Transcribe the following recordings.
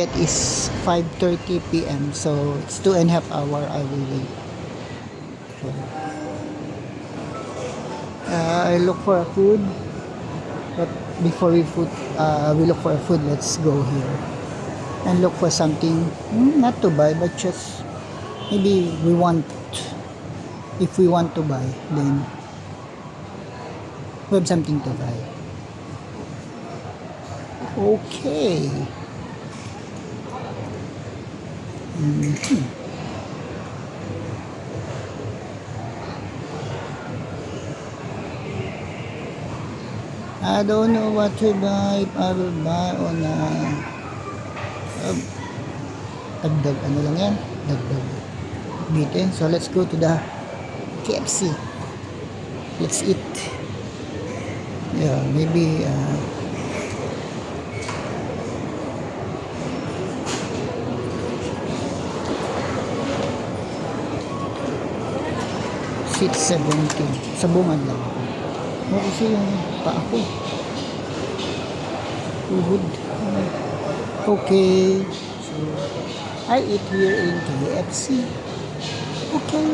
It is 5:30 p.m. So it's 2.5 hours I will wait. So, I look for a food, but before we look for a food, let's go here and look for something, not to buy, but just maybe if we want to buy, then we have something to buy. Okay. I don't know what to buy. If I will buy on dagdag ano lang yan, dagdag bitin. So let's go to the KFC. Let's eat. Yeah, maybe seat 17. Sa bungad lang ako. Kasi yung paa ko. Uhod. Okay. So, I eat here in KFC. Okay.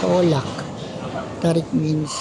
Tolak. Tarik means